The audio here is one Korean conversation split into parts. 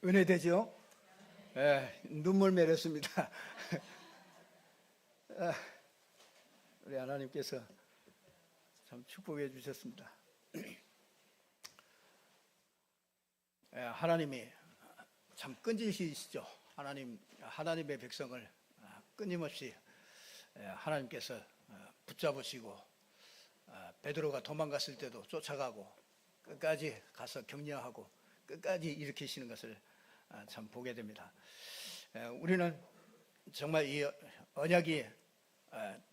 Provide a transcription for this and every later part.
은혜되죠? 눈물 매렸습니다. 우리 하나님께서 참 축복해 주셨습니다. 하나님이 참 끈질기시죠. 하나님의 백성을 끊임없이 하나님께서 붙잡으시고, 베드로가 도망갔을 때도 쫓아가고 끝까지 가서 격려하고 끝까지 일으키시는 것을 참 보게 됩니다. 우리는 정말 이 언약이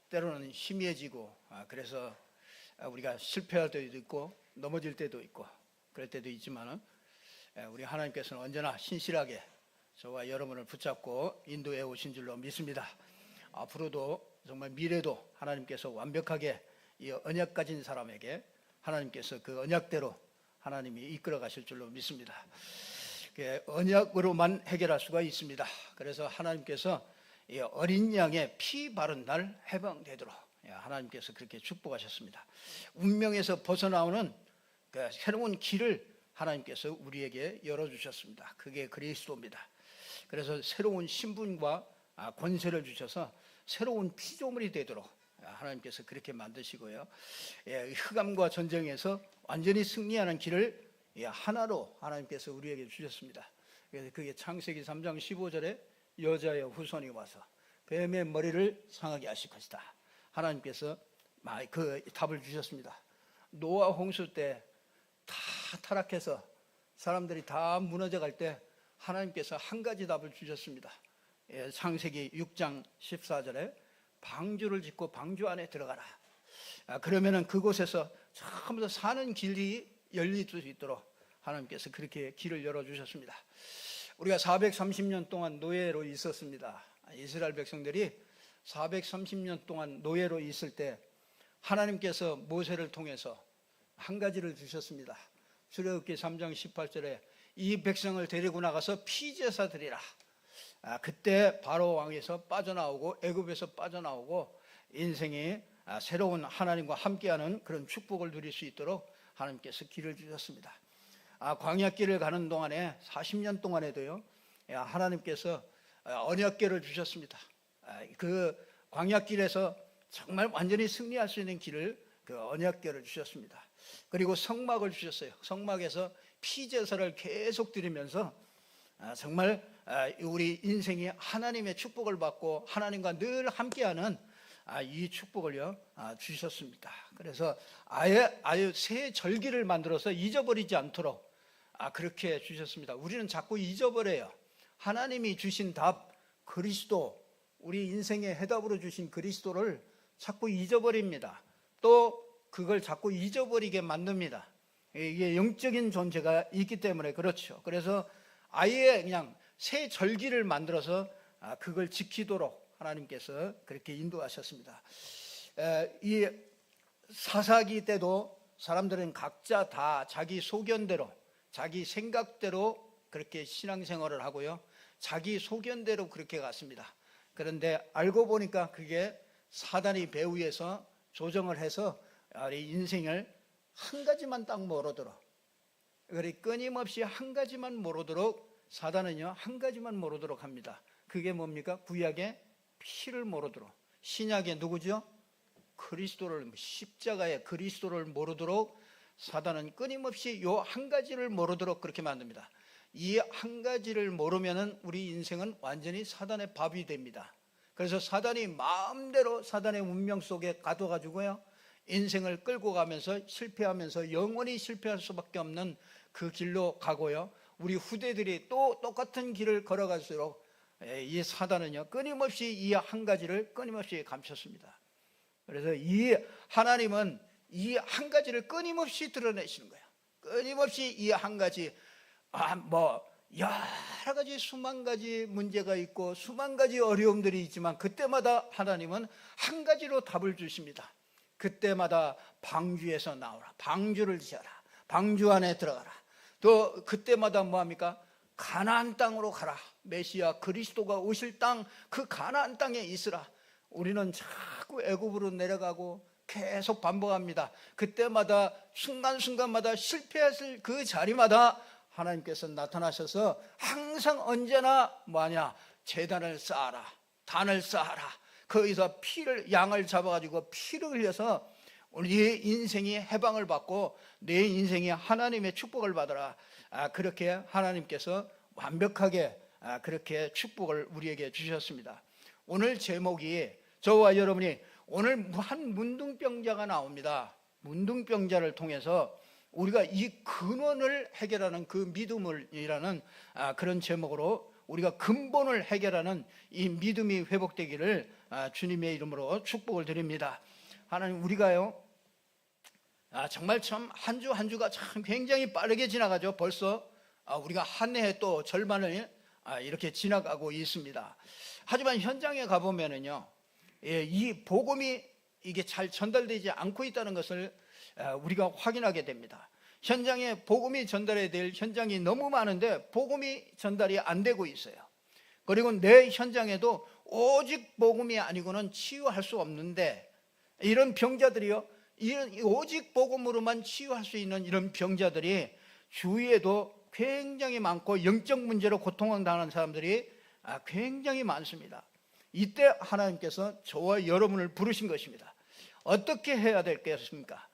때로는 희미해지고, 그래서 우리가 실패할 때도 있고 넘어질 때도 있고 그럴 때도 있지만은, 우리 하나님께서는 언제나 신실하게 저와 여러분을 붙잡고 인도해 오신 줄로 믿습니다. 앞으로도 정말 미래도 하나님께서 완벽하게 이 언약 가진 사람에게 하나님께서 그 언약대로 하나님이 이끌어 가실 줄로 믿습니다. 언약으로만 해결할 수가 있습니다. 그래서 하나님께서 이 어린 양의 피 바른 날 해방되도록 하나님께서 그렇게 축복하셨습니다. 운명에서 벗어나오는 그 새로운 길을 하나님께서 우리에게 열어주셨습니다. 그게 그리스도입니다. 그래서 새로운 신분과 권세를 주셔서 새로운 피조물이 되도록 하나님께서 그렇게 만드시고요, 흑암과 전쟁에서 완전히 승리하는 길을 하나로 하나님께서 우리에게 주셨습니다. 그래서 그게 창세기 3장 15절에 여자의 후손이 와서 뱀의 머리를 상하게 하실 것이다. 하나님께서 그 답을 주셨습니다. 노아 홍수 때 다 타락해서 사람들이 다 무너져 갈 때 하나님께서 한 가지 답을 주셨습니다. 창세기 6장 14절에 방주를 짓고 방주 안에 들어가라. 그러면은 그곳에서 처음부터 사는 길이 열릴 수 있도록 하나님께서 그렇게 길을 열어주셨습니다. 우리가 430년 동안 노예로 있었습니다. 이스라엘 백성들이 430년 동안 노예로 있을 때 하나님께서 모세를 통해서 한 가지를 주셨습니다. 출애굽기 3장 18절에 이 백성을 데리고 나가서 피제사 드리라. 그때 바로 왕에서 빠져나오고 애굽에서 빠져나오고 인생이 새로운 하나님과 함께하는 그런 축복을 누릴 수 있도록 하나님께서 길을 주셨습니다. 광야길을 가는 동안에 40년 동안에도요, 하나님께서 언약궤를 주셨습니다. 그 광야길에서 정말 완전히 승리할 수 있는 길을, 그 언약궤를 주셨습니다. 그리고 성막을 주셨어요. 성막에서 피제사를 계속 드리면서 정말 우리 인생이 하나님의 축복을 받고 하나님과 늘 함께하는 이 축복을요 주셨습니다. 그래서 아예 새 절기를 만들어서 잊어버리지 않도록 그렇게 주셨습니다. 우리는 자꾸 잊어버려요. 하나님이 주신 답, 그리스도, 우리 인생의 해답으로 주신 그리스도를 자꾸 잊어버립니다. 또 그걸 자꾸 잊어버리게 만듭니다. 이게 영적인 존재가 있기 때문에 그렇죠. 그래서 아예 그냥 새 절기를 만들어서 그걸 지키도록 하나님께서 그렇게 인도하셨습니다. 이 사사기 때도 사람들은 각자 다 자기 소견대로, 자기 생각대로 그렇게 신앙생활을 하고요, 자기 소견대로 그렇게 갔습니다. 그런데 알고 보니까 그게 사단이 배후에서 조정을 해서 우리 인생을 한 가지만 딱 모르도록, 끊임없이 한 가지만 모르도록 사단은요 한 가지만 모르도록 합니다. 그게 뭡니까? 구약의 피를 모르도록, 신약의 누구죠? 그리스도를, 십자가의 그리스도를 모르도록 사단은 끊임없이 요 한 가지를 모르도록 그렇게 만듭니다. 이 한 가지를 모르면은 우리 인생은 완전히 사단의 밥이 됩니다. 그래서 사단이 마음대로 사단의 운명 속에 가둬가지고요 인생을 끌고 가면서 실패하면서 영원히 실패할 수밖에 없는 그 길로 가고요, 우리 후대들이 또 똑같은 길을 걸어갈수록 이 사단은요 끊임없이 이 한 가지를 끊임없이 감췄습니다. 그래서 이 하나님은 이 한 가지를 끊임없이 드러내시는 거예요. 끊임없이 이 한 가지, 여러 가지 수만 가지 문제가 있고 수만 가지 어려움들이 있지만 그때마다 하나님은 한 가지로 답을 주십니다. 그때마다 방주에서 나오라, 방주를 지어라, 방주 안에 들어가라. 또 그때마다 뭐합니까? 가나안 땅으로 가라, 메시아 그리스도가 오실 땅, 그 가나안 땅에 있으라. 우리는 자꾸 애굽으로 내려가고 계속 반복합니다. 그때마다 순간순간마다 실패했을 그 자리마다 하나님께서 나타나셔서 항상 언제나 뭐하냐, 제단을 쌓아라, 단을 쌓아라, 거기서 양을 잡아가지고 피를 흘려서 우리의 인생이 해방을 받고 내 인생이 하나님의 축복을 받아라. 그렇게 하나님께서 완벽하게 그렇게 축복을 우리에게 주셨습니다. 오늘 제목이, 저와 여러분이 오늘 한 문둥병자가 나옵니다. 문둥병자를 통해서 우리가 이 근원을 해결하는 그 믿음을이라는 그런 제목으로 우리가 근본을 해결하는 이 믿음이 회복되기를 주님의 이름으로 축복을 드립니다. 하나님, 우리가요 정말 참 한 주 한 주가 참 굉장히 빠르게 지나가죠. 벌써 우리가 한 해 또 절반을 이렇게 지나가고 있습니다. 하지만 현장에 가보면은요, 이 복음이 이게 잘 전달되지 않고 있다는 것을 우리가 확인하게 됩니다. 현장에 복음이 전달해야 될 현장이 너무 많은데 복음이 전달이 안 되고 있어요. 그리고 내 현장에도 오직 복음이 아니고는 치유할 수 없는데, 이런 병자들이요, 오직 복음으로만 치유할 수 있는 이런 병자들이 주위에도 굉장히 많고 영적 문제로 고통당하는 사람들이 굉장히 많습니다. 이때 하나님께서 저와 여러분을 부르신 것입니다. 어떻게 해야 되겠습니까?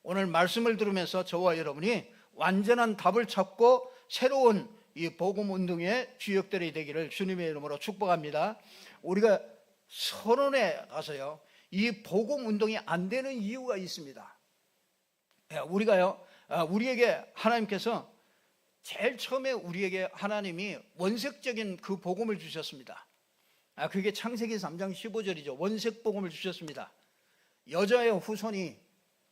오늘 말씀을 들으면서 저와 여러분이 완전한 답을 찾고 새로운 이 복음 운동의 주역들이 되기를 주님의 이름으로 축복합니다. 우리가 선언에 가서요, 이 복음 운동이 안 되는 이유가 있습니다. 우리가요, 우리에게 하나님께서 제일 처음에 우리에게 하나님이 원색적인 그 복음을 주셨습니다. 그게 창세기 3장 15절이죠. 원색 복음을 주셨습니다. 여자의 후손이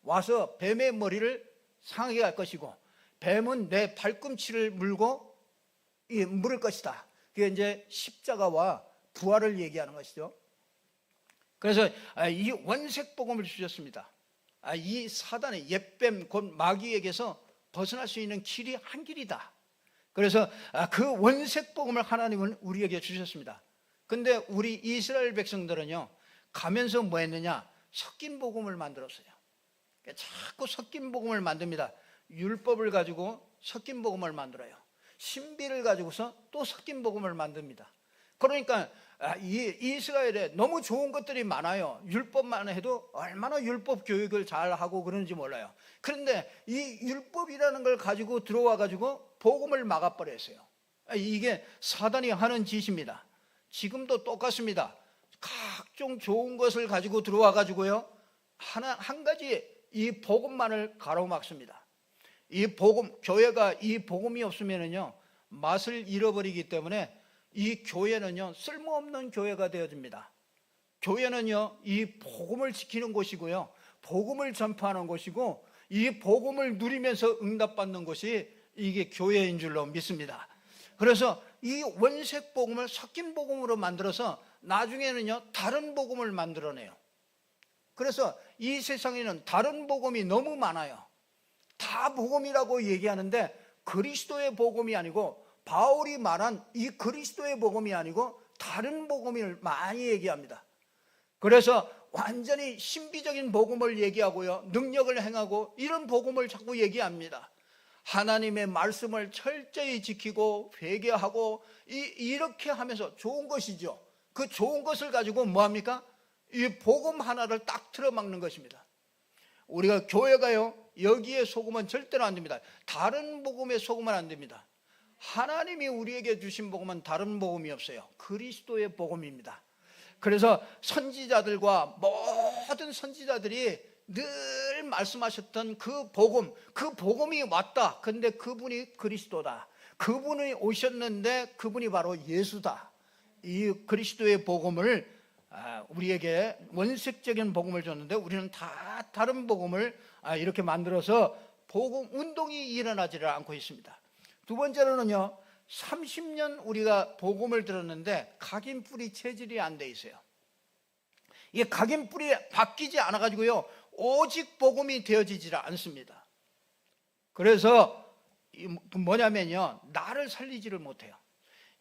와서 뱀의 머리를 상하게 할 것이고 뱀은 내 발꿈치를 물고 물을 것이다. 그게 이제 십자가와 부활을 얘기하는 것이죠. 그래서 이 원색 복음을 주셨습니다. 이 사단의 옛뱀 곧 마귀에게서 벗어날 수 있는 길이 한 길이다. 그래서 그 원색 복음을 하나님은 우리에게 주셨습니다. 근데 우리 이스라엘 백성들은요, 가면서 뭐 했느냐, 섞인 복음을 만들었어요. 자꾸 섞인 복음을 만듭니다. 율법을 가지고 섞인 복음을 만들어요. 신비를 가지고서 또 섞인 복음을 만듭니다. 그러니까 이 이스라엘에 너무 좋은 것들이 많아요. 율법만 해도 얼마나 율법 교육을 잘 하고 그런지 몰라요. 그런데 이 율법이라는 걸 가지고 들어와 가지고 복음을 막아버렸어요. 이게 사단이 하는 짓입니다. 지금도 똑같습니다. 각종 좋은 것을 가지고 들어와 가지고요, 한 가지 이 복음만을 가로막습니다. 이 복음, 교회가 이 복음이 없으면은요 맛을 잃어버리기 때문에 이 교회는요 쓸모없는 교회가 되어집니다. 교회는요 이 복음을 지키는 곳이고요, 복음을 전파하는 곳이고, 이 복음을 누리면서 응답받는 곳이 이게 교회인 줄로 믿습니다. 그래서 이 원색 복음을 섞인 복음으로 만들어서 나중에는요 다른 복음을 만들어내요. 그래서 이 세상에는 다른 복음이 너무 많아요. 다 복음이라고 얘기하는데 그리스도의 복음이 아니고, 바울이 말한 이 그리스도의 복음이 아니고 다른 복음을 많이 얘기합니다. 그래서 완전히 신비적인 복음을 얘기하고요, 능력을 행하고 이런 복음을 자꾸 얘기합니다. 하나님의 말씀을 철저히 지키고 회개하고 이렇게 하면서 좋은 것이죠. 그 좋은 것을 가지고 뭐합니까? 이 복음 하나를 딱 틀어막는 것입니다. 우리가 교회가요 여기에 속으면 절대로 안 됩니다. 다른 복음에 속으면 안 됩니다. 하나님이 우리에게 주신 복음은 다른 복음이 없어요. 그리스도의 복음입니다. 그래서 선지자들과 모든 선지자들이 늘 말씀하셨던 그 복음이 왔다. 근데 그분이 그리스도다. 그분이 오셨는데 그분이 바로 예수다. 이 그리스도의 복음을 우리에게 원색적인 복음을 줬는데 우리는 다 다른 복음을 이렇게 만들어서 복음 운동이 일어나지를 않고 있습니다. 두 번째로는요, 30년 우리가 복음을 들었는데 각인뿌리 체질이 안 돼 있어요. 이 각인뿌리 바뀌지 않아 가지고요 오직 복음이 되어지질 않습니다. 그래서 뭐냐면요, 나를 살리지를 못해요.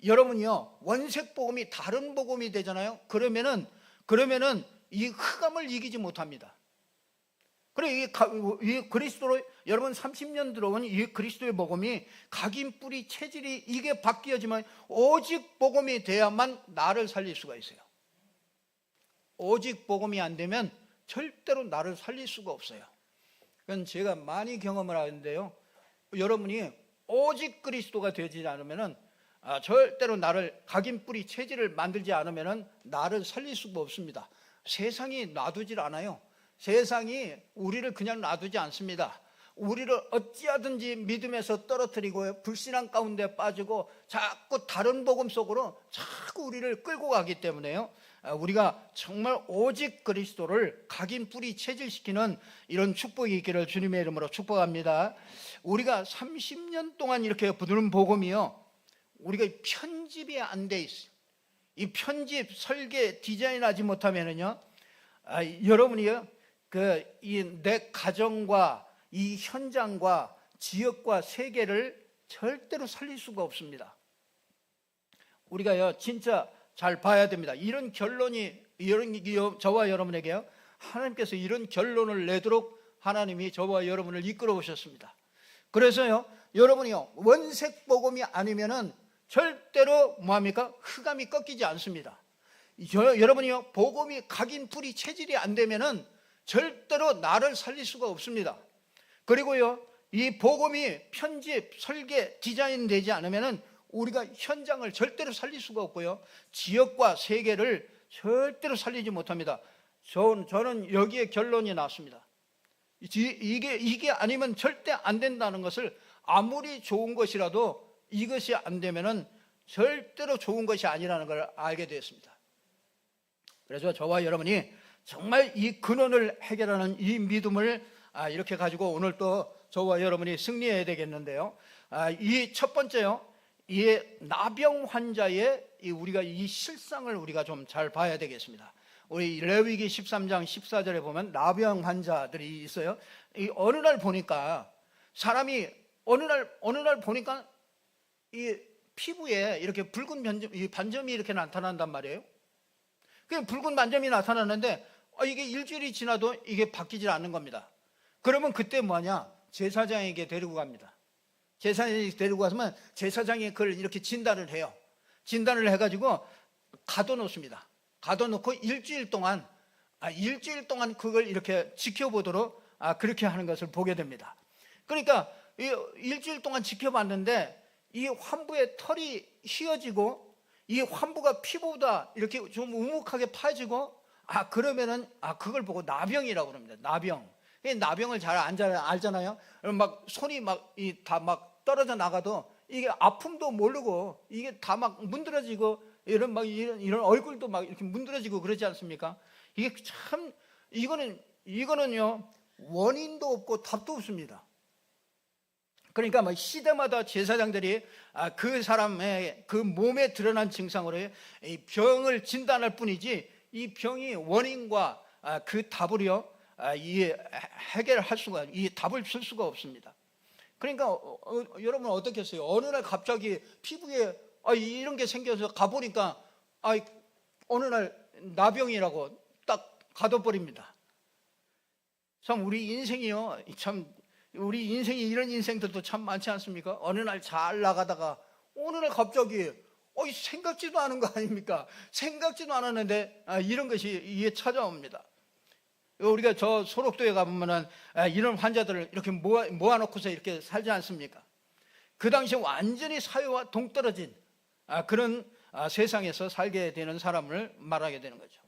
여러분이요 원색 복음이 다른 복음이 되잖아요. 그러면은 이 흑암을 이기지 못합니다. 그래, 이 그리스도로 여러분 30년 들어온 이 그리스도의 복음이 각인 뿌리 체질이 이게 바뀌어지면 오직 복음이 돼야만 나를 살릴 수가 있어요. 오직 복음이 안 되면 절대로 나를 살릴 수가 없어요. 그건 제가 많이 경험을 하는데요, 여러분이 오직 그리스도가 되지 않으면은 절대로 나를 각인 뿌리 체질을 만들지 않으면은 나를 살릴 수가 없습니다. 세상이 놔두질 않아요. 세상이 우리를 그냥 놔두지 않습니다. 우리를 어찌하든지 믿음에서 떨어뜨리고 불신앙 가운데 빠지고 자꾸 다른 복음 속으로 자꾸 우리를 끌고 가기 때문에요, 우리가 정말 오직 그리스도를 각인 뿌리 체질시키는 이런 축복이 있기를 주님의 이름으로 축복합니다. 우리가 30년 동안 이렇게 부르는 복음이요, 우리가 편집이 안 돼 있어요. 이 편집, 설계, 디자인하지 못하면은요, 여러분이요, 내 가정과 이 현장과 지역과 세계를 절대로 살릴 수가 없습니다. 우리가요, 진짜 잘 봐야 됩니다. 이런 결론이, 저와 여러분에게요, 하나님께서 이런 결론을 내도록 하나님이 저와 여러분을 이끌어 오셨습니다. 그래서요, 여러분이요, 원색 복음이 아니면은 절대로 뭐합니까? 흑암이 꺾이지 않습니다. 여러분이요, 복음이 각인 뿌리 체질이 안 되면은 절대로 나를 살릴 수가 없습니다. 그리고요, 이 복음이 편집, 설계, 디자인 되지 않으면은 우리가 현장을 절대로 살릴 수가 없고요, 지역과 세계를 절대로 살리지 못합니다. 저는 여기에 결론이 났습니다. 이게 아니면 절대 안 된다는 것을, 아무리 좋은 것이라도 이것이 안 되면은 절대로 좋은 것이 아니라는 걸 알게 되었습니다. 그래서 저와 여러분이 정말 이 근원을 해결하는 이 믿음을 이렇게 가지고 오늘 또 저와 여러분이 승리해야 되겠는데요, 이 첫 번째요, 이 나병 환자의 우리가 이 실상을 우리가 좀 잘 봐야 되겠습니다. 우리 레위기 13장 14절에 보면 나병 환자들이 있어요. 어느 날 보니까 사람이 어느 날 보니까 이 피부에 이렇게 붉은 반점이 이렇게 나타난단 말이에요. 그 붉은 반점이 나타나는데 이게 일주일이 지나도 이게 바뀌질 않는 겁니다. 그러면 그때 뭐하냐? 제사장에게 데리고 갑니다. 제사장에게 데리고 가서면 제사장이 그걸 이렇게 진단을 해요. 진단을 해가지고 가둬놓습니다. 가둬놓고 일주일 동안 그걸 이렇게 지켜보도록 그렇게 하는 것을 보게 됩니다. 그러니까 일주일 동안 지켜봤는데 이 환부의 털이 휘어지고 이 환부가 피부보다 이렇게 좀 우묵하게 파지고 그러면은 그걸 보고 나병이라고 합니다. 나병을 잘 알잖아요. 막 손이 다 떨어져 나가도 이게 아픔도 모르고 이게 다 막 문드러지고 이런 얼굴도 막 이렇게 문드러지고 그러지 않습니까? 이게 참 이거는요, 원인도 없고 답도 없습니다. 그러니까 시대마다 제사장들이 그 사람의 그 몸에 드러난 증상으로 이 병을 진단할 뿐이지 이 병이 원인과 그 답을요, 이 해결할 수가, 이 답을 쓸 수가 없습니다. 그러니까 여러분 어떻겠어요? 어느 날 갑자기 피부에 이런 게 생겨서 가보니까 어느 날 나병이라고 딱 가둬버립니다. 참 우리 인생이요, 우리 인생이 이런 인생들도 참 많지 않습니까? 어느 날 잘 나가다가 어느 날 갑자기 생각지도 않은 거 아닙니까? 생각지도 않았는데 이런 것이 이에 찾아옵니다. 우리가 저 소록도에 가보면은 이런 환자들을 이렇게 모아놓고서 이렇게 살지 않습니까? 그 당시에 완전히 사회와 동떨어진 그런 세상에서 살게 되는 사람을 말하게 되는 거죠.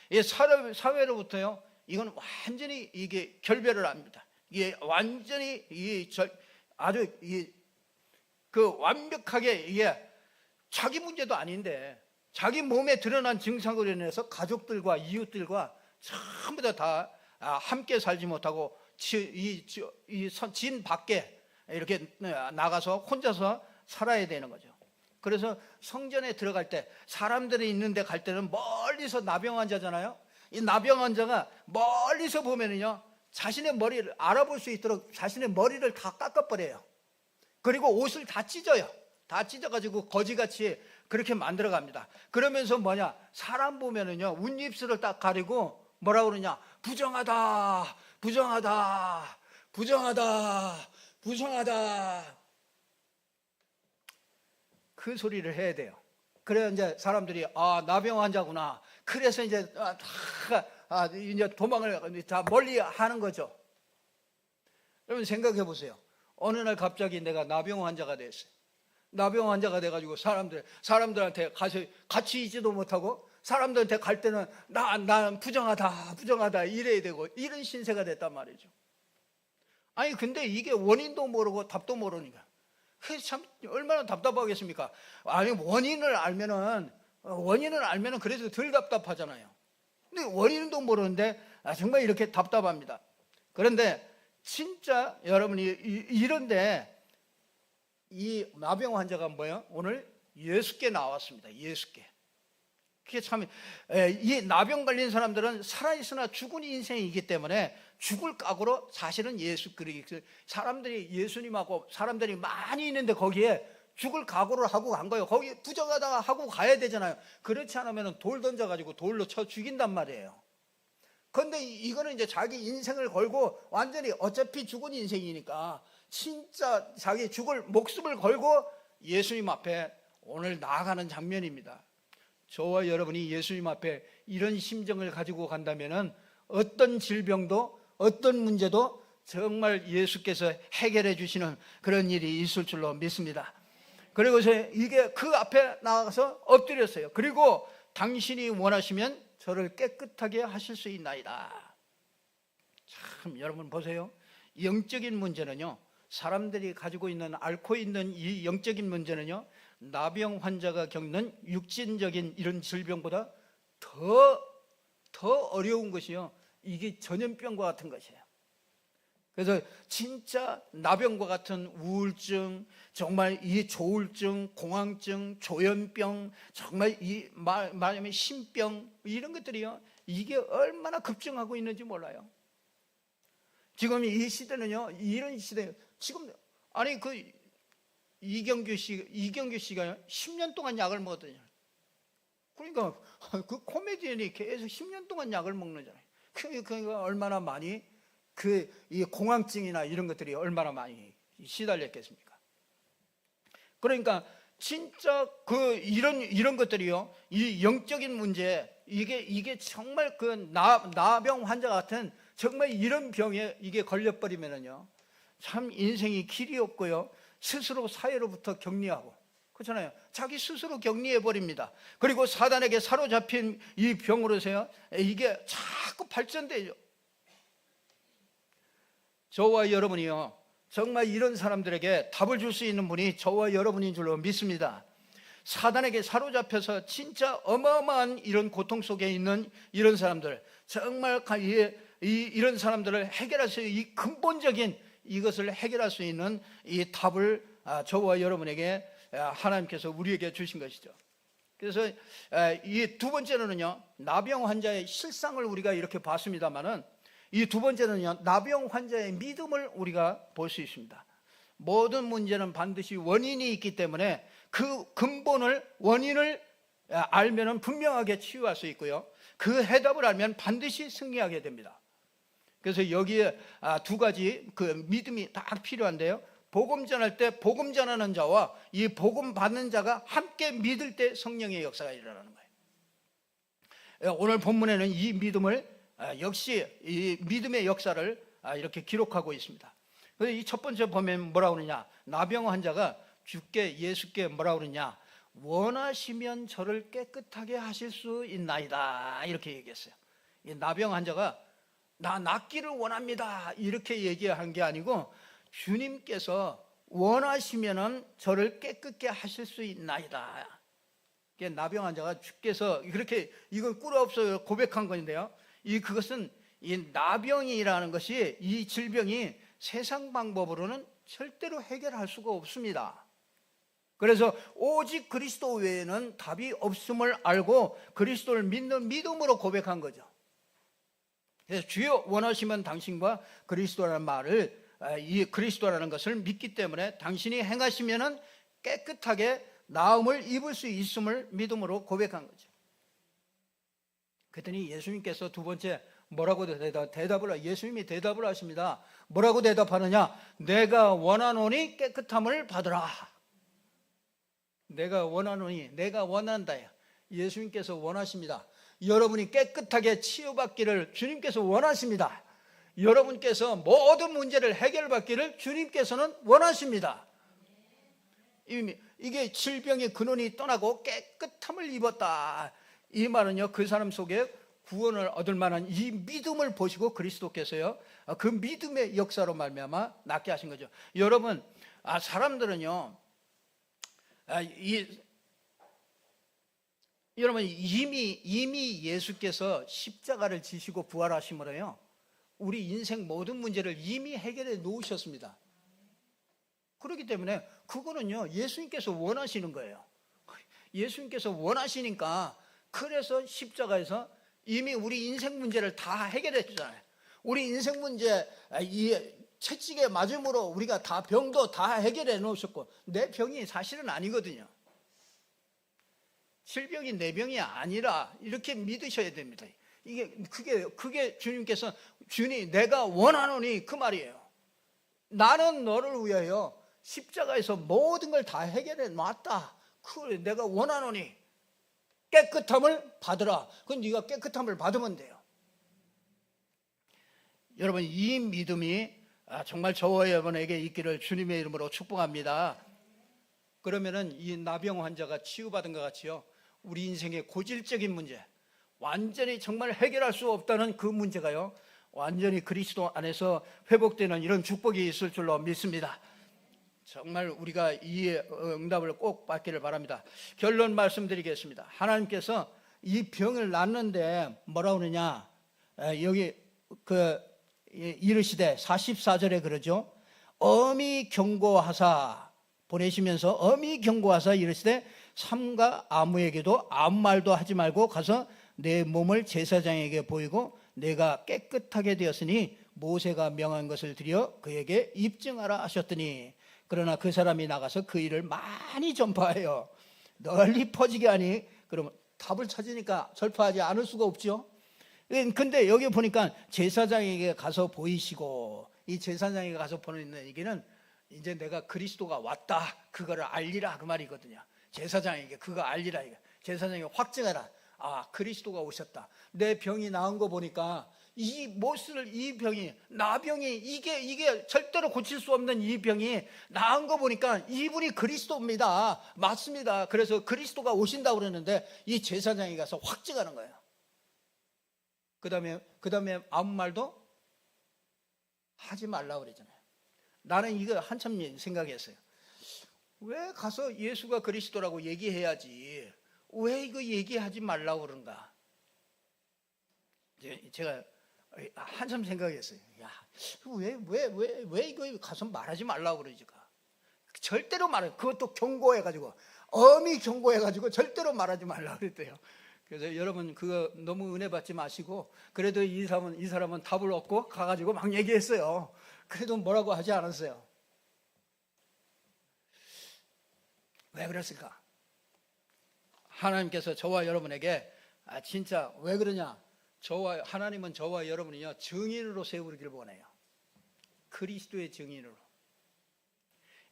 이 사회로부터요, 이건 완전히 이게 결별을 합니다. 이게 완전히 아주 완벽하게 이게 자기 문제도 아닌데 자기 몸에 드러난 증상으로 인해서 가족들과 이웃들과 전부 다 함께 살지 못하고 진 밖에 이렇게 나가서 혼자서 살아야 되는 거죠. 그래서 성전에 들어갈 때 사람들이 있는데 갈 때는 멀리서 나병 환자잖아요. 이 나병 환자가 멀리서 보면은요, 자신의 머리를 알아볼 수 있도록 자신의 머리를 다 깎아버려요. 그리고 옷을 다 찢어요. 다 찢어가지고 거지같이 그렇게 만들어 갑니다. 그러면서 사람 보면은요, 웃입술을 딱 가리고 뭐라고 그러냐? 부정하다, 부정하다, 부정하다, 부정하다. 그 소리를 해야 돼요. 그래야 이제 사람들이 나병 환자구나. 그래서 이제 이제 도망을 다 멀리 하는 거죠. 여러분 생각해 보세요. 어느 날 갑자기 내가 나병 환자가 됐어요. 나병 환자가 돼가지고 사람들한테 가서 같이 있지도 못하고 사람들한테 갈 때는 난 부정하다, 부정하다 이래야 되고 이런 신세가 됐단 말이죠. 아니 근데 이게 원인도 모르고 답도 모르니까 그게 참 얼마나 답답하겠습니까? 아니 원인을 알면은 그래도 덜 답답하잖아요. 근데 원인도 모르는데 정말 이렇게 답답합니다. 그런데 진짜 여러분이 이런데 이 나병 환자가 뭐예요? 오늘 예수께 나왔습니다. 예수께. 그게 참, 이 나병 걸린 사람들은 살아있으나 죽은 인생이기 때문에 죽을 각오로 사실은 사람들이 예수님하고 사람들이 많이 있는데 거기에 죽을 각오를 하고 간 거예요. 거기 부정하다가 하고 가야 되잖아요. 그렇지 않으면 돌 던져가지고 돌로 쳐 죽인단 말이에요. 그런데 이거는 이제 자기 인생을 걸고 완전히 어차피 죽은 인생이니까 진짜 자기 죽을 목숨을 걸고 예수님 앞에 오늘 나아가는 장면입니다. 저와 여러분이 예수님 앞에 이런 심정을 가지고 간다면 어떤 질병도 어떤 문제도 정말 예수께서 해결해 주시는 그런 일이 있을 줄로 믿습니다. 그리고서 이게 그 앞에 나가서 엎드렸어요. 그리고 당신이 원하시면 저를 깨끗하게 하실 수 있나이다. 참 여러분 보세요. 영적인 문제는요, 사람들이 가지고 있는 앓고 있는 이 영적인 문제는요, 나병 환자가 겪는 육신적인 이런 질병보다 더 어려운 것이요, 이게 전염병과 같은 것이에요. 그래서 진짜 나병과 같은 우울증, 정말 이 조울증, 공황증, 조현병, 정말 이 말하자면 신병 이런 것들이요, 이게 얼마나 급증하고 있는지 몰라요. 지금 이 시대는요, 이런 시대 지금 아니 이경규 씨가 10년 동안 약을 먹었더니, 그러니까 그 코미디언이 계속 10년 동안 약을 먹는잖아요. 그러니까 얼마나 많이 이 공황증이나 이런 것들이 얼마나 많이 시달렸겠습니까? 그러니까 진짜 이런 것들이요, 이 영적인 문제, 이게 정말 나병 환자 같은 정말 이런 병에 이게 걸려버리면은요, 참 인생이 길이 없고요, 스스로 사회로부터 격리하고, 그렇잖아요. 자기 스스로 격리해 버립니다. 그리고 사단에게 사로잡힌 이 병으로서요, 이게 자꾸 발전되죠. 저와 여러분이요, 정말 이런 사람들에게 답을 줄 수 있는 분이 저와 여러분인 줄로 믿습니다. 사단에게 사로잡혀서 진짜 어마어마한 이런 고통 속에 있는 이런 사람들, 정말 이런 사람들을 해결할 수 있는 이 근본적인 이것을 해결할 수 있는 이 답을 저와 여러분에게 하나님께서 우리에게 주신 것이죠. 그래서 이 두 번째로는요, 나병 환자의 실상을 우리가 이렇게 봤습니다만은, 이 두 번째는요, 나병 환자의 믿음을 우리가 볼 수 있습니다. 모든 문제는 반드시 원인이 있기 때문에 그 원인을 알면은 분명하게 치유할 수 있고요, 그 해답을 알면 반드시 승리하게 됩니다. 그래서 여기에 두 가지 믿음이 딱 필요한데요, 복음 전할 때 복음 전하는 자와 이 복음 받는 자가 함께 믿을 때 성령의 역사가 일어나는 거예요. 오늘 본문에는 이 믿음을 역시 이 믿음의 역사를 이렇게 기록하고 있습니다. 그래서 이 첫 번째 보면 뭐라고 그러냐, 나병 환자가 예수께 뭐라고 그러냐, 원하시면 저를 깨끗하게 하실 수 있나이다 이렇게 얘기했어요. 이 나병 환자가 나 낫기를 원합니다 이렇게 얘기한 게 아니고, 주님께서 원하시면 저를 깨끗게 하실 수 있나이다. 나병 환자가 주께서 그렇게, 이건 꿀 없어요 고백한 건데요, 그것은 이 나병이라는 것이, 이 질병이 세상 방법으로는 절대로 해결할 수가 없습니다. 그래서 오직 그리스도 외에는 답이 없음을 알고 그리스도를 믿는 믿음으로 고백한 거죠. 그래서 주여 원하시면 당신과 그리스도라는 말을, 이 그리스도라는 것을 믿기 때문에 당신이 행하시면은 깨끗하게 나음을 입을 수 있음을 믿음으로 고백한 거죠. 그랬더니 예수님께서 두 번째 뭐라고 대답을 예수님이 대답을 하십니다. 뭐라고 대답하느냐? 내가 원하노니 깨끗함을 받으라. 내가 원하노니, 내가 원한다. 예수님께서 원하십니다. 여러분이 깨끗하게 치유받기를 주님께서 원하십니다. 여러분께서 모든 문제를 해결받기를 주님께서는 원하십니다. 이게 질병의 근원이 떠나고 깨끗함을 입었다. 이 말은요, 그 사람 속에 구원을 얻을 만한 이 믿음을 보시고 그리스도께서요, 그 믿음의 역사로 말미암아 낫게 하신 거죠. 여러분, 사람들은요, 여러분 이미 예수께서 십자가를 지시고 부활하심으로요, 우리 인생 모든 문제를 이미 해결해 놓으셨습니다. 그렇기 때문에 그거는요, 예수님께서 원하시는 거예요. 예수님께서 원하시니까, 그래서 십자가에서 이미 우리 인생 문제를 다 해결해 주잖아요. 우리 인생 문제 이 채찍에 맞음으로 우리가 다 병도 다 해결해 놓으셨고, 내 병이 사실은 아니거든요. 질병이 내 병이 아니라 이렇게 믿으셔야 됩니다. 그게 주님께서, 주님 내가 원하노니 그 말이에요. 나는 너를 위하여 십자가에서 모든 걸 다 해결해 놨다. 그래, 내가 원하노니 깨끗함을 받으라. 그건 네가 깨끗함을 받으면 돼요. 여러분, 이 믿음이 정말 저와 여러분에게 있기를 주님의 이름으로 축복합니다. 그러면은 이 나병 환자가 치유받은 것 같이요, 우리 인생의 고질적인 문제, 완전히 정말 해결할 수 없다는 그 문제가요, 완전히 그리스도 안에서 회복되는 이런 축복이 있을 줄로 믿습니다. 정말 우리가 이 응답을 꼭 받기를 바랍니다. 결론 말씀드리겠습니다. 하나님께서 이 병을 낫는데 뭐라고 그러냐, 여기 이르시되 44절에 그러죠. 엄히 경고하사, 보내시면서 엄히 경고하사 이르시되 삼가 아무에게도 아무 말도 하지 말고 가서 내 몸을 제사장에게 보이고 내가 깨끗하게 되었으니 모세가 명한 것을 드려 그에게 입증하라 하셨더니, 그러나 그 사람이 나가서 그 일을 많이 전파해요. 널리 퍼지게 하니, 그러면 답을 찾으니까 전파하지 않을 수가 없죠. 근데 여기 보니까 제사장에게 가서 보이시고, 이 제사장에게 가서 보는 얘기는 이제 내가 그리스도가 왔다, 그거를 알리라 그 말이거든요. 제사장에게 그거 알리라, 제사장에게 확증해라. 그리스도가 오셨다. 내 병이 나은 거 보니까 이 병이, 나병이, 이게 절대로 고칠 수 없는 이 병이 나은 거 보니까 이분이 그리스도입니다. 맞습니다. 그래서 그리스도가 오신다고 그러는데 이 제사장이 가서 확증하는 거예요. 그 다음에 아무 말도 하지 말라고 그러잖아요. 나는 이거 한참 생각했어요. 왜 가서 예수가 그리스도라고 얘기해야지, 왜 이거 얘기하지 말라고 그런가? 제가 한참 생각했어요. 야, 왜 이거 가서 말하지 말라고 그러지가? 절대로 그것도 경고해가지고, 엄히 경고해가지고 절대로 말하지 말라고 그랬대요. 그래서 여러분, 그거 너무 은혜 받지 마시고, 그래도 이 사람은 답을 얻고 가가지고 막 얘기했어요. 그래도 뭐라고 하지 않았어요. 왜 그랬을까? 하나님께서 저와 여러분에게 진짜 왜 그러냐? 하나님은 저와 여러분이요, 증인으로 세우기를 원해요. 그리스도의 증인으로.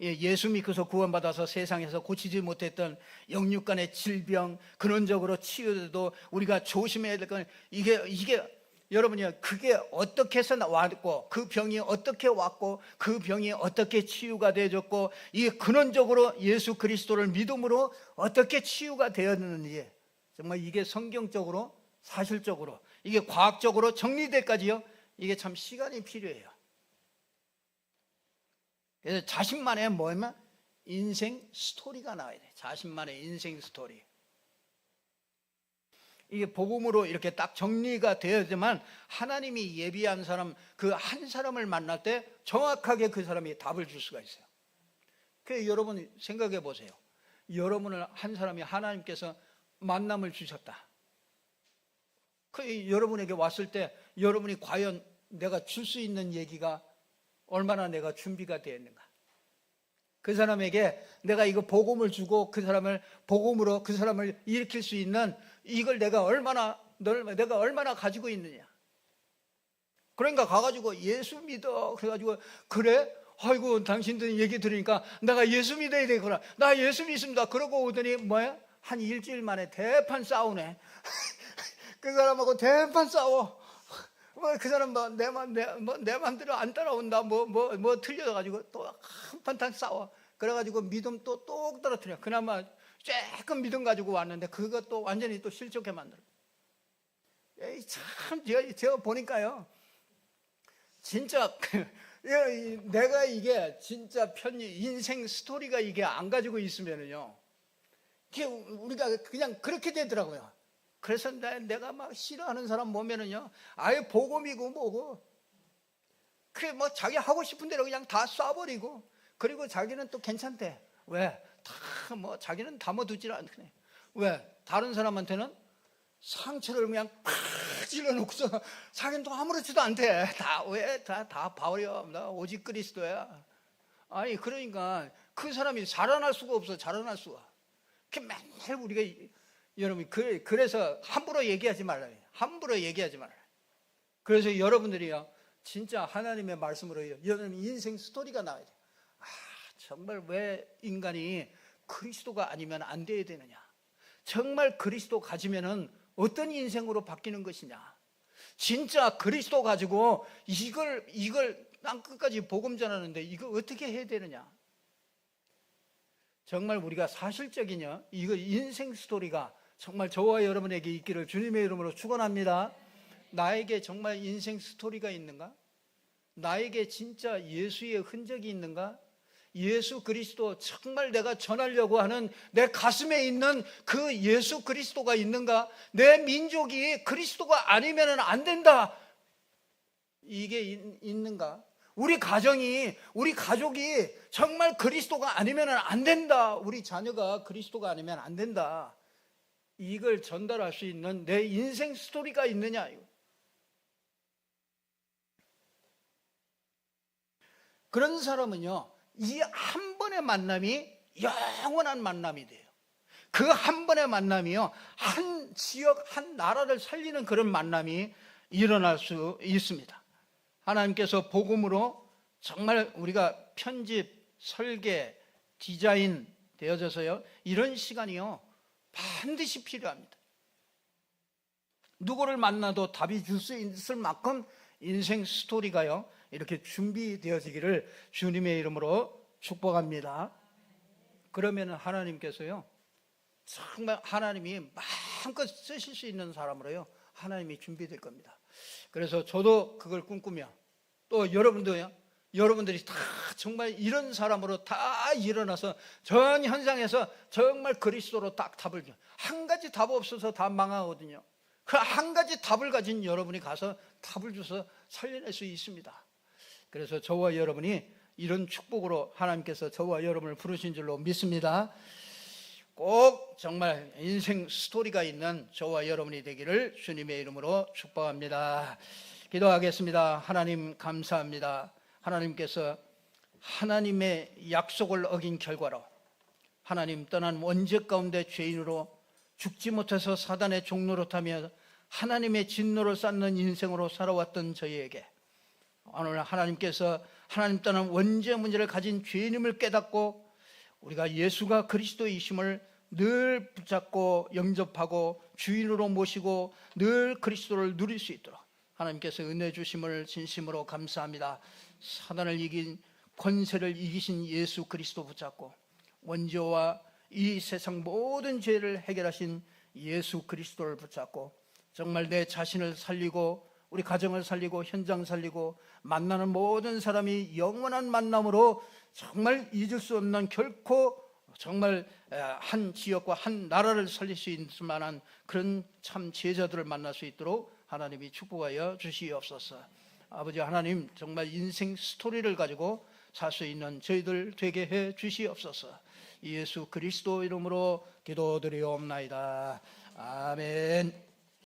예수 믿고서 구원받아서 세상에서 고치지 못했던 영육간의 질병, 근원적으로 치유도 우리가 조심해야 될 건, 이게 여러분이요, 그게 어떻게 해서 왔고, 그 병이 어떻게 왔고, 그 병이 어떻게 치유가 되어졌고, 이게 근원적으로 예수 그리스도를 믿음으로 어떻게 치유가 되었는지, 정말 이게 성경적으로, 사실적으로, 이게 과학적으로 정리될까지요, 이게 참 시간이 필요해요. 그래서 자신만의 뭐냐면 인생 스토리가 나와야 돼. 자신만의 인생 스토리. 이게 복음으로 이렇게 딱 정리가 되어야지만 하나님이 예비한 사람, 그 한 사람을 만날 때 정확하게 그 사람이 답을 줄 수가 있어요. 그래서 여러분 생각해 보세요. 여러분을 한 사람이 하나님께서 만남을 주셨다. 그 여러분에게 왔을 때 여러분이 과연 내가 줄 수 있는 얘기가 얼마나 내가 준비가 되어 있는가? 그 사람에게 내가 이거 복음을 주고 그 사람을 복음으로 그 사람을 일으킬 수 있는 이걸 내가 얼마나 가지고 있느냐? 그러니까 가가지고 예수 믿어. 그래가지고 그래? 아이고 당신들 얘기 들으니까 내가 예수 믿어야 되구나. 나 예수 믿습니다. 그러고 오더니 뭐야? 한 일주일 만에 대판 싸우네. 그 사람하고 대판 싸워. 그 사람 내 맘대로 안 따라온다. 뭐 틀려가지고 또 한판탄 싸워. 그래가지고 믿음 또 똑 떨어뜨려. 그나마 조금 믿음 가지고 왔는데 그것도 완전히 또 실족해 만들어. 참 제가 보니까요, 진짜 내가 이게 진짜 인생 스토리가 이게 안 가지고 있으면은요, 이게 우리가 그냥 그렇게 되더라고요. 그래서 내가 막 싫어하는 사람 보면은요, 아예 복음이고 뭐고, 그게 뭐 자기 하고 싶은 대로 그냥 다 쏴버리고, 그리고 자기는 또 괜찮대. 왜? 다 뭐 자기는 담아두질 않네. 왜? 다른 사람한테는 상처를 그냥 팍 찔러놓고서 자기는 또 아무렇지도 않대. 다 버려. 나 오직 그리스도야. 아니 그러니까 그 사람이 자라날 수가 없어. 자라날 수가. 그 맨날 우리가 여러분 그래서 함부로 얘기하지 말라. 함부로 얘기하지 말라. 그래서 여러분들이요, 진짜 하나님의 말씀으로 여러분 인생 스토리가 나와야 돼. 정말 왜 인간이 그리스도가 아니면 안 돼야 되느냐? 정말 그리스도 가지면은 어떤 인생으로 바뀌는 것이냐? 진짜 그리스도 가지고 이걸 땅 끝까지 복음 전하는데 이거 어떻게 해야 되느냐? 정말 우리가 사실적이냐? 이거 인생 스토리가 정말 저와 여러분에게 있기를 주님의 이름으로 축원합니다. 나에게 정말 인생 스토리가 있는가? 나에게 진짜 예수의 흔적이 있는가? 예수 그리스도 정말 내가 전하려고 하는 내 가슴에 있는 그 예수 그리스도가 있는가? 내 민족이 그리스도가 아니면 안 된다, 이게 있는가? 우리 가족이 정말 그리스도가 아니면 안 된다, 우리 자녀가 그리스도가 아니면 안 된다, 이걸 전달할 수 있는 내 인생 스토리가 있느냐? 그런 사람은요, 이 한 번의 만남이 영원한 만남이 돼요. 그 한 번의 만남이요, 한 지역, 한 나라를 살리는 그런 만남이 일어날 수 있습니다. 하나님께서 복음으로 정말 우리가 편집, 설계, 디자인 되어져서요, 이런 시간이요 반드시 필요합니다. 누구를 만나도 답이 줄 수 있을 만큼 인생 스토리가요 이렇게 준비되어지기를 주님의 이름으로 축복합니다. 그러면 하나님께서요, 정말 하나님이 마음껏 쓰실 수 있는 사람으로요 하나님이 준비될 겁니다. 그래서 저도 그걸 꿈꾸며, 또 여러분들이 다 정말 이런 사람으로 다 일어나서 전 현장에서 정말 그리스도로 딱 답을 줘. 한 가지 답 없어서 다 망하거든요. 그 한 가지 답을 가진 여러분이 가서 답을 줘서 살려낼 수 있습니다. 그래서 저와 여러분이 이런 축복으로 하나님께서 저와 여러분을 부르신 줄로 믿습니다. 꼭 정말 인생 스토리가 있는 저와 여러분이 되기를 주님의 이름으로 축복합니다. 기도하겠습니다. 하나님 감사합니다. 하나님께서 하나님의 약속을 어긴 결과로 하나님 떠난 원죄 가운데 죄인으로 죽지 못해서 사단의 종노릇 하며 하나님의 진노를 쌓는 인생으로 살아왔던 저희에게 오늘 하나님께서 하나님 떠난 원죄 문제를 가진 죄인임을 깨닫고 우리가 예수가 그리스도이심을 늘 붙잡고 영접하고 주인으로 모시고 늘 그리스도를 누릴 수 있도록 하나님께서 은혜 주심을 진심으로 감사합니다. 사단을 이긴 권세를 이기신 예수 그리스도 붙잡고 원죄와 이 세상 모든 죄를 해결하신 예수 그리스도를 붙잡고 정말 내 자신을 살리고 우리 가정을 살리고 현장 살리고 만나는 모든 사람이 영원한 만남으로 정말 잊을 수 없는, 결코 정말 한 지역과 한 나라를 살릴 수 있을 만한 그런 참 제자들을 만날 수 있도록 하나님이 축복하여 주시옵소서. 아버지 하나님, 정말 인생 스토리를 가지고 살 수 있는 저희들 되게 해 주시옵소서. 예수 그리스도 이름으로 기도드리옵나이다. 아멘.